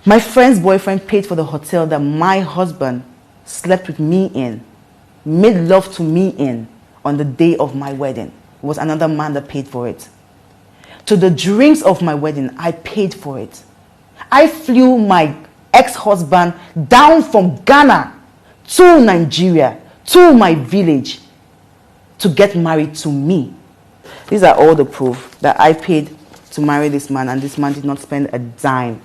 My friend's boyfriend paid for the hotel that my husband slept with me in, made love to me in on the day of my wedding. It was another man that paid for it. To the drinks of my wedding, I paid for it. I flew my ex-husband down from Ghana to Nigeria, to my village, to get married to me. These are all the proof that I paid to marry this man, and this man did not spend a dime.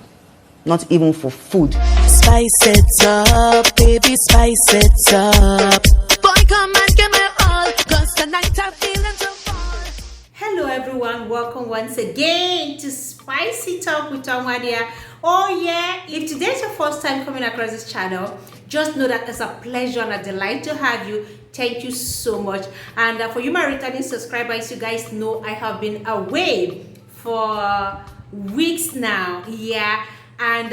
Not even for food. Spice it up, baby, spice it up. Boy, come and give me all, cause tonight I'm feeling so far. Hello everyone, welcome once again to Spicy Talk with Tontolet. Oh yeah, if today's your first time coming across this channel, just know that it's a pleasure and a delight to have you. Thank you so much. And for you my returning subscribers, you guys know I have been away for weeks now. Yeah. And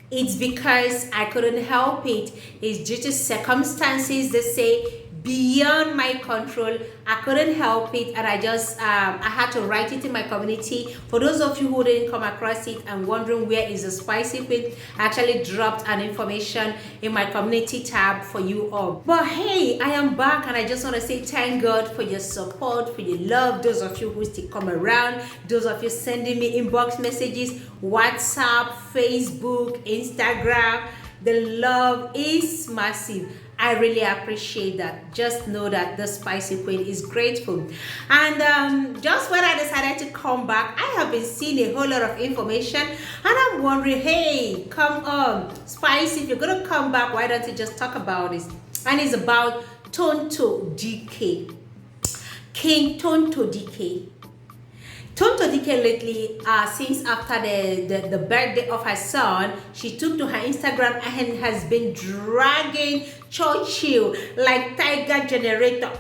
it's because I couldn't help it. It's due to circumstances, they say, beyond my control. I couldn't help it, and I just I had to write it in my community. For those of you who didn't come across it and wondering where is the spicy queen, I actually dropped an information in my community tab for you all. But hey, I am back, and I just want to say thank God for your support, for your love. Those of you who still come around, those of you sending me inbox messages, WhatsApp, Facebook, Instagram. The love is massive. I really appreciate that. Just know that the Spicy Queen is grateful. And just when I decided to come back, I have been seeing a whole lot of information, and I'm wondering, hey, come on, Spicy, if you're gonna come back, why don't you just talk about this? And it's about Tonto Dikeh, King Tonto Dikeh. Tonto Dikeh lately, since after the birthday of her son, she took to her Instagram and has been dragging Churchill like tiger generator.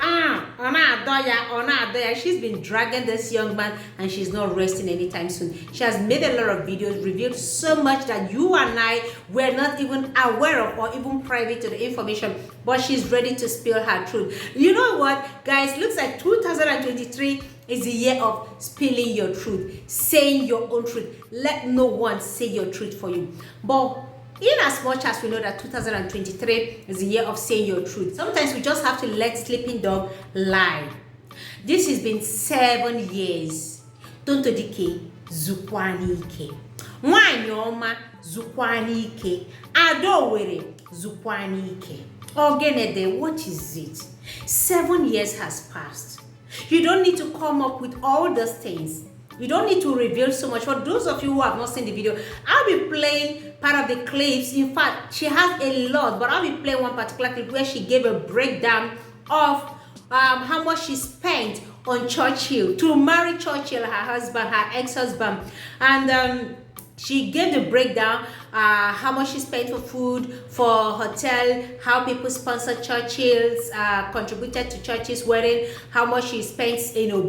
She's been dragging this young man, and she's not resting anytime soon. She has made a lot of videos, revealed so much that you and I were not even aware of or even privy to the information, but she's ready to spill her truth. You know what, guys? Looks like 2023 is the year of spilling your truth, saying your own truth. Let no one say your truth for you. But in as much as we know that 2023 is the year of saying your truth, sometimes we just have to let sleeping dog lie. This has been 7 years. Tonto Dikeh zukwani ike. Nwanyoma zukwani ike. Adowere zukwani ike. Ogenede, what is it? 7 years has passed. You don't need to come up with all those things. You don't need to reveal so much. For those of you who have not seen the video, I'll be playing part of the clips. In fact, she has a lot, but I'll be playing one particular clip where she gave a breakdown of how much she spent on Churchill to marry Churchill, her husband, her ex-husband. And she gave the breakdown, how much she spent for food, for hotel, how people sponsored Churchill's, contributed to Churchill's wedding, how much she spent,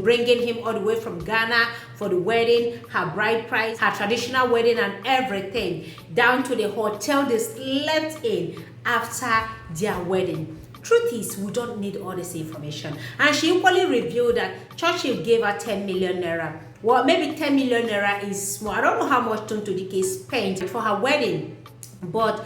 bringing him all the way from Ghana for the wedding, her bride price, her traditional wedding, and everything, down to the hotel they slept in after their wedding. Truth is, we don't need all this information. And she equally revealed that Churchill gave her 10 million naira. Well, maybe 10 million naira is small. I don't know how much Tonto Dikeh spent for her wedding. But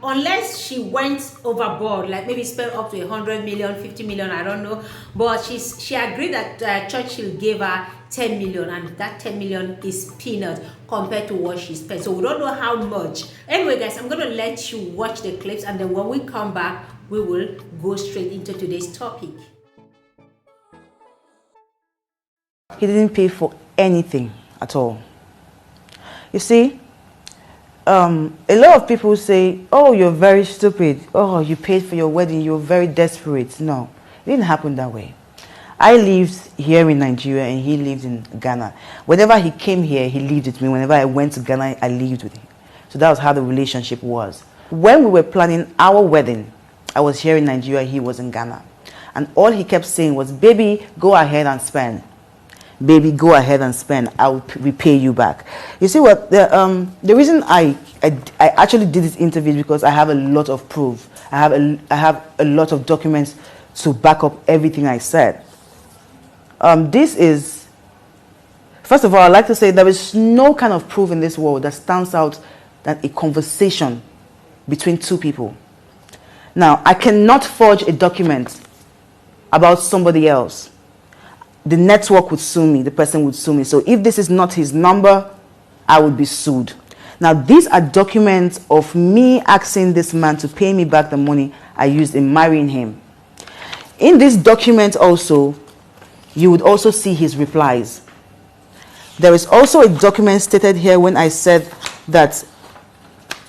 unless she went overboard, like maybe spent up to 100 million, 50 million, I don't know. But she agreed that Churchill gave her 10 million, and that 10 million is peanut compared to what she spent. So we don't know how much. Anyway, guys, I'm going to let you watch the clips, and then when we come back, we will go straight into today's topic. He didn't pay for anything at all. You see, a lot of people say, oh, you're very stupid. Oh, you paid for your wedding. You're very desperate. No, it didn't happen that way. I lived here in Nigeria, and he lived in Ghana. Whenever he came here, he lived with me. Whenever I went to Ghana, I lived with him. So that was how the relationship was. When we were planning our wedding, I was here in Nigeria, he was in Ghana. And all he kept saying was, baby, go ahead and spend. Baby, go ahead and spend. I will repay you back. You see what? The reason I actually did this interview is because I have a lot of proof. I have a lot of documents to back up everything I said. This is First of all, I'd like to say there is no kind of proof in this world that stands out than a conversation between two people. Now, I cannot forge a document about somebody else. The network would sue me, the person would sue me. So if this is not his number, I would be sued. Now, these are documents of me asking this man to pay me back the money I used in marrying him. In this document also, you would also see his replies. There is also a document stated here when I said that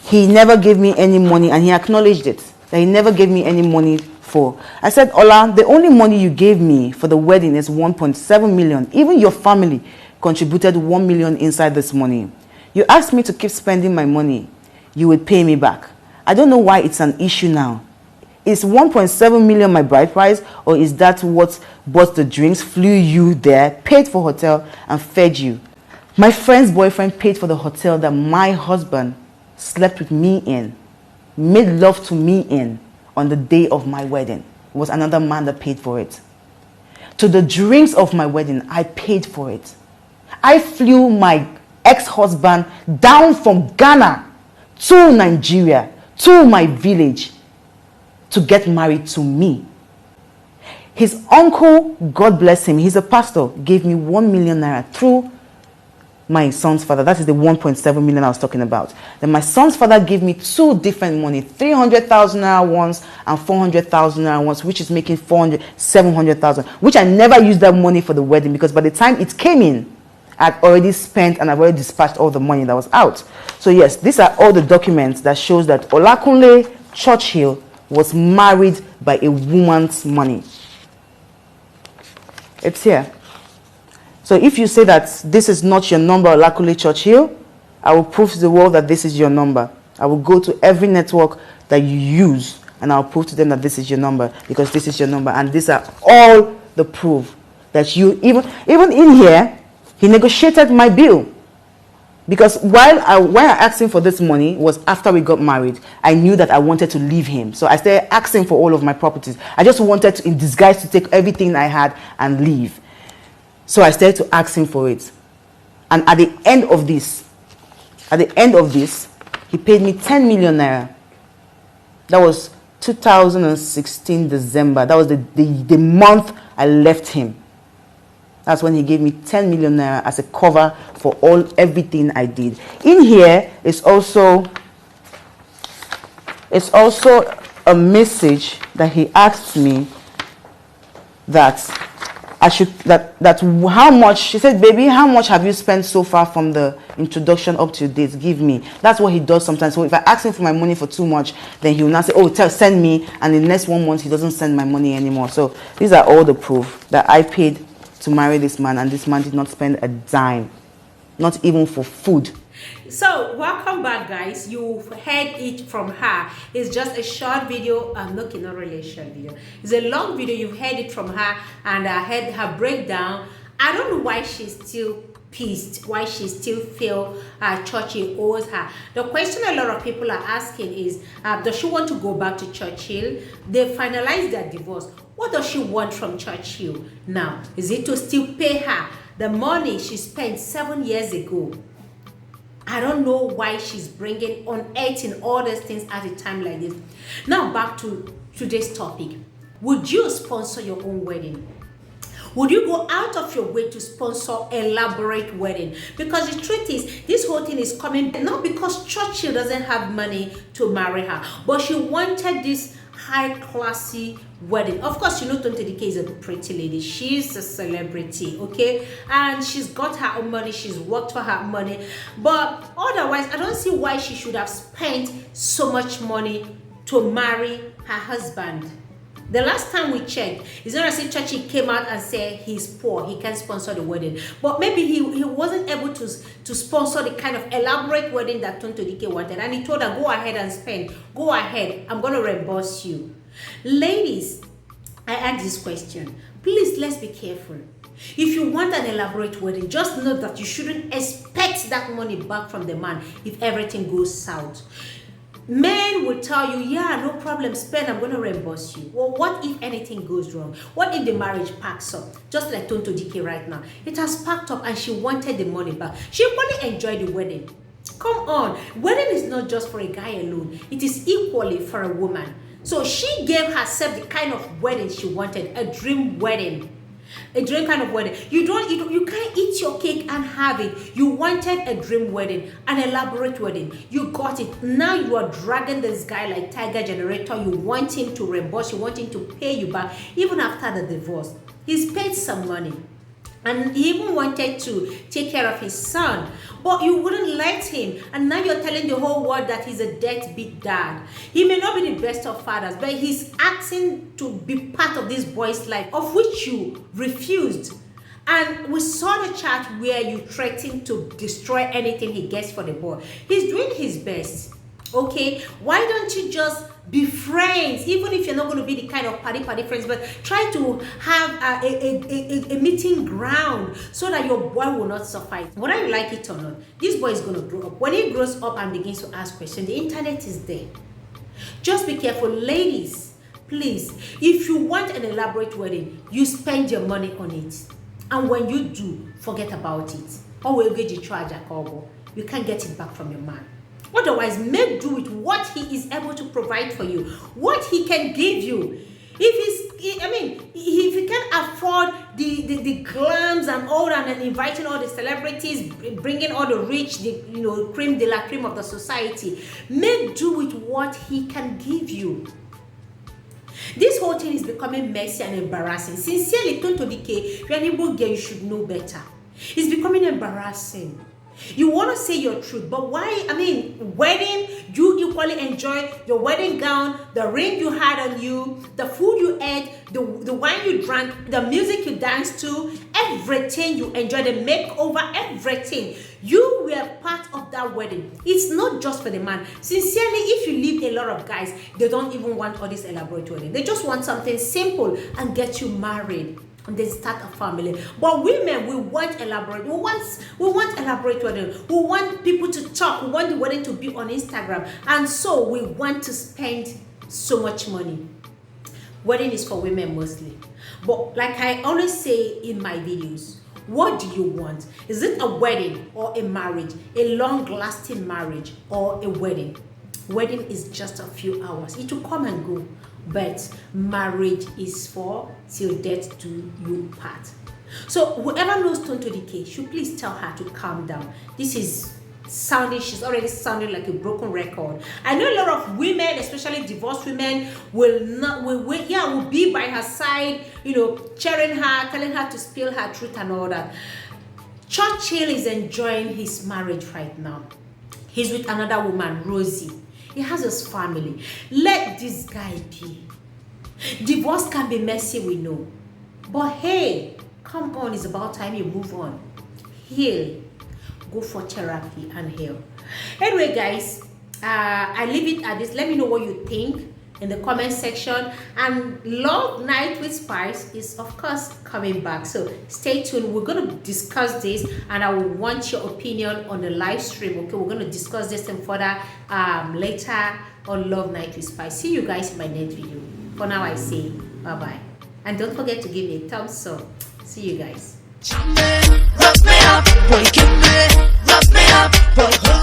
he never gave me any money, and he acknowledged it, that he never gave me any money for. I said, Ola, the only money you gave me for the wedding is 1.7 million. Even your family contributed 1 million inside this money. You asked me to keep spending my money. You would pay me back. I don't know why it's an issue now. Is 1.7 million my bride price, or is that what bought the drinks, flew you there, paid for hotel, and fed you? My friend's boyfriend paid for the hotel that my husband slept with me in, made love to me in on the day of my wedding. It was another man that paid for it. To the drinks of my wedding, I paid for it. I flew my ex-husband down from Ghana to Nigeria, to my village, to get married to me. His uncle, God bless him, he's a pastor, gave me 1 million naira through my son's father. That is the 1.7 million I was talking about. Then my son's father gave me two different money, 300,000 naira once and 400,000 naira once, which is making 700,000, which I never used that money for the wedding, because by the time it came in, I'd already spent and I've already dispatched all the money that was out. So yes, these are all the documents that shows that Olakunle Churchill was married by a woman's money. It's here. So if you say that this is not your number, Olakunle Churchill, I will prove to the world that this is your number. I will go to every network that you use and I'll prove to them that this is your number, because this is your number. And these are all the proof that you, even in here, he negotiated my bill. Because when I asked him for this money was after we got married. I knew that I wanted to leave him. So I started asking for all of my properties. I just wanted to, in disguise, to take everything I had and leave. So I started to ask him for it. And at the end of this, he paid me 10 million naira. That was 2016 December. That was the month I left him. That's when he gave me 10 million naira as a cover for everything I did. In here is also a message that he asked me that I should how much. She said, baby, how much have you spent so far from the introduction up to date? Give me. That's what he does sometimes. So if I ask him for my money for too much, then he will now say, oh, send me, and in the next 1 month he doesn't send my money anymore. So these are all the proof that I paid to marry this man, and this man did not spend a dime, not even for food. So welcome back, guys. You've heard it from her. It's just a short video. Not really a short video, it's a long video. You've heard it from her, and I heard her breakdown. I don't know why she's still pissed, why she still feel Churchill owes her. The question a lot of people are asking is, does she want to go back to Churchill? They finalized their divorce. What does she want from Churchill now? Is it to still pay her the money she spent 7 years ago? I don't know why she's bringing unearthing all these things at a time like this. Now back to today's topic. Would you sponsor your own wedding? Would you go out of your way to sponsor elaborate wedding? Because the truth is, this whole thing is coming not because Churchill doesn't have money to marry her, but she wanted this high-classy wedding. Of course, you know Tonto Dikeh is a pretty lady. She's a celebrity, okay? And she's got her own money. She's worked for her money. But otherwise, I don't see why she should have spent so much money to marry her husband. The last time we checked, it's not as if Churchill came out and said he's poor, he can't sponsor the wedding. But maybe he wasn't able to sponsor the kind of elaborate wedding that Tonto Dikeh wanted. And he told her, go ahead and spend. Go ahead. I'm going to reimburse you. Ladies, I ask this question. Please, let's be careful. If you want an elaborate wedding, just know that you shouldn't expect that money back from the man if everything goes south. Men will tell you, yeah, no problem, spend, I'm going to reimburse you. Well, what if anything goes wrong? What if the marriage packs up? Just like Tonto Dikeh right now. It has packed up and she wanted the money back. She only enjoyed the wedding. Come on. Wedding is not just for a guy alone. It is equally for a woman. So she gave herself the kind of wedding she wanted, a dream wedding. A dream kind of wedding. You can't eat your cake and have it. You wanted a dream wedding, an elaborate wedding. You got it. Now you are dragging this guy like Tiger Generator. You want him to reimburse. You want him to pay you back, even after the divorce. He's paid some money. And he even wanted to take care of his son, but you wouldn't let him. And now you're telling the whole world that he's a deadbeat dad. He may not be the best of fathers, but he's asking to be part of this boy's life, of which you refused. And we saw the chat where you threatened to destroy anything he gets for the boy. He's doing his best. Okay, why don't you just be friends, even if you're not going to be the kind of party friends, but try to have a meeting ground so that your boy will not suffer. Whether you like it or not, this boy is going to grow up. When he grows up and begins to ask questions, the internet is there. Just be careful, ladies. Please, if you want an elaborate wedding, you spend your money on it, and when you do, forget about it. Or we'll get you charge a cobble. You can't get it back from your man. Otherwise, make do with what he is able to provide for you, what he can give you. If he can afford the glams and all that, and inviting all the celebrities, bringing all the rich, the cream de la cream of the society, make do with what he can give you. This whole thing is becoming messy and embarrassing. Sincerely, Tonto Dikeh, you're an Igbo girl, you should know better. It's becoming embarrassing. You want to say your truth, but why? Wedding, you equally enjoy your wedding gown, the ring you had on you, the food you ate, the wine you drank, the music you danced to, everything you enjoyed, the makeover, everything. You were part of that wedding. It's not just for the man. Sincerely, if you leave a lot of guys, they don't even want all this elaborate wedding. They just want something simple and get you married. And then start a family. But women, we want elaborate. We want elaborate wedding. We want people to talk. We want the wedding to be on Instagram, and so we want to spend so much money. Wedding is for women mostly. But like I always say in my videos, what do you want? Is it a wedding or a marriage? A long-lasting marriage or a wedding? Wedding is just a few hours. It will come and go. But marriage is for till death do you part. So whoever knows Tonto Dikeh should please tell her to calm down. This is sounding, she's already sounding like a broken record. I know a lot of women, especially divorced women, will be by her side, cheering her, telling her to spill her truth and all that. Churchill is enjoying his marriage right now. He's with another woman, Rosie. He has his family. Let this guy be. Divorce can be messy, we know. But hey, come on, it's about time you move on. Heal. Go for therapy and heal. Anyway, guys, I leave it at this. Let me know what you think in the comment section. And Love Night with Spice is, of course, coming back. So stay tuned. We're going to discuss this, and I will want your opinion on the live stream. Okay, we're going to discuss this and further later on Love Night with Spice. See you guys in my next video. For now, I say bye-bye. And don't forget to give me a thumbs up. See you guys. Love me up, boy, give me, love me up, boy.